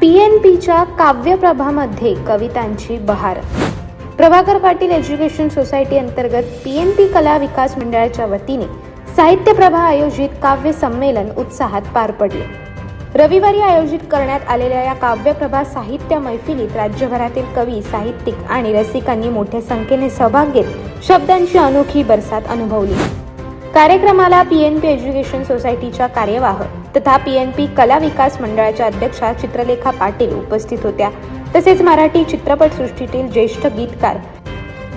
PNPच्या काव्यप्रभामध्ये कवितांची बहार। Prabhakar Patil education society अंतर्गत PNP कला विकास मंडळाच्या वतीने साहित्य प्रभा आयोजित काव्य संमेलन उत्साहात पार पडले। रविवारी आयोजित करण्यात आलेल्या या काव्यप्रभा साहित्य मैफिलीत राज्यभरातील कवी, साहित्यिक आणि रसिकांनी मोठ्या संख्येने सहभाग घेत शब्दांची अनोखी बरसात अनुभवली। कार्यक्रमाला PNP एज्युकेशन सोसायटीच्या कार्यवाह तथा PNP कला विकास मंडळाच्या अध्यक्षा चित्रलेखा पाटील उपस्थित होत्या। तसेच मराठी चित्रपटसृष्टीतील ज्येष्ठ गीतकार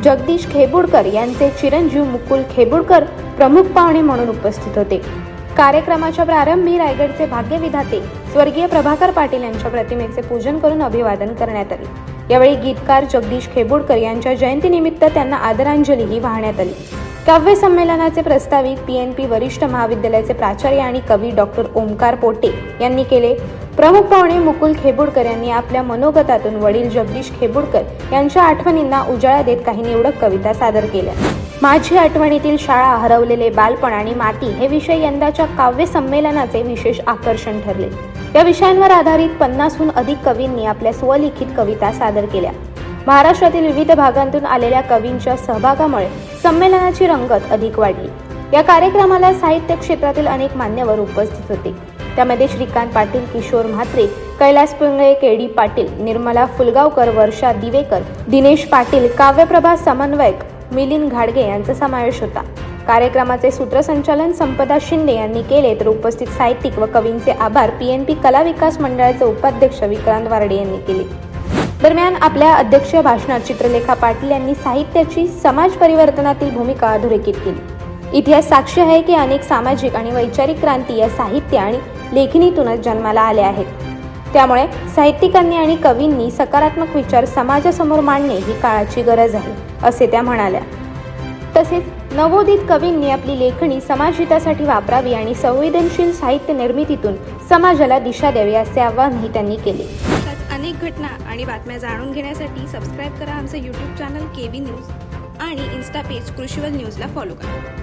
जगदीश खेबुडकर यांचे चिरंजीव मुकुल खेबुडकर प्रमुख पाहुणे म्हणून उपस्थित होते। कार्यक्रमाच्या प्रारंभी रायगडचे भाग्यविधाते स्वर्गीय प्रभाकर पाटील यांच्या प्रतिमेचे पूजन करून अभिवादन करण्यात आले। यावेळी गीतकार जगदीश खेबुडकर यांच्या जयंतीनिमित्त त्यांना आदरांजलीही वाहण्यात आली। काव्य संमेलनाचे प्रस्तावित PNP वरिष्ठ महाविद्यालयाचे प्राचार्य आणि कवी डॉक्टर ओमकार पोटे यांनी केले। प्रमुख पाहुणे मुकुल खेबुडकर यांनी आपल्या मनोगतातून वडील जगदीश खेबुडकर यांच्या आठवणींना उजाळा देत काही निवडक कविता सादर केल्या। माझी आठवणीतील शाळा, हरवलेले बालपण आणि माती हे विषय यंदाच्या काव्य संमेलनाचे विशेष आकर्षण ठरले। या विषयांवर आधारित 50हून अधिक कवींनी आपल्या स्वलिखित कविता सादर केल्या। महाराष्ट्रातील विविध भागांतून आलेल्या कवींच्या सहभागामुळे संमेलनाची रंगत अधिक वाढली। या कार्यक्रमाला साहित्य क्षेत्रातील अनेक मान्यवर उपस्थित होते। त्यामध्ये श्रीकांत पाटील, किशोर म्हात्रे, कैलास पिंगळे, KD पाटील, निर्मला फुलगावकर, वर्षा दिवेकर, दिनेश पाटील, काव्यप्रभा समन्वयक मिलिंद घाडगे यांचा समावेश होता। कार्यक्रमाचे सूत्रसंचालन संपदा शिंदे यांनी केले तर उपस्थित साहित्यिक व कवींचे आभार PNP कला विकास मंडळाचे उपाध्यक्ष विक्रांत वारडे यांनी केले। दरम्यान आपल्या अध्यक्षीय भाषणात चित्रलेखा पाटील यांनी साहित्याची समाज परिवर्तनातील भूमिका अधोरेखित केली। इतिहास साक्षी आहे की अनेक सामाजिक आणि वैचारिक क्रांती या साहित्य आणि लेखणीतूनच जन्माला आल्या आहेत। त्यामुळे साहित्यिकांनी आणि कवींनी सकारात्मक विचार समाजासमोर मांडणे ही काळाची गरज आहे, असे त्या म्हणाल्या। तसेच नवोदित कवींनी आपली लेखणी समाजहितासाठी वापरावी आणि संवेदनशील साहित्य निर्मितीतून समाजाला दिशा द्यावी असे आवाहनही त्यांनी केले। अनेक घटना आणि बातम्या जाणून घेण्यासाठी सबस्क्राईब करा आमचे YouTube चॅनल KV न्यूज आणि इन्स्टा पेज कृषीवल न्यूजला फॉलो करा।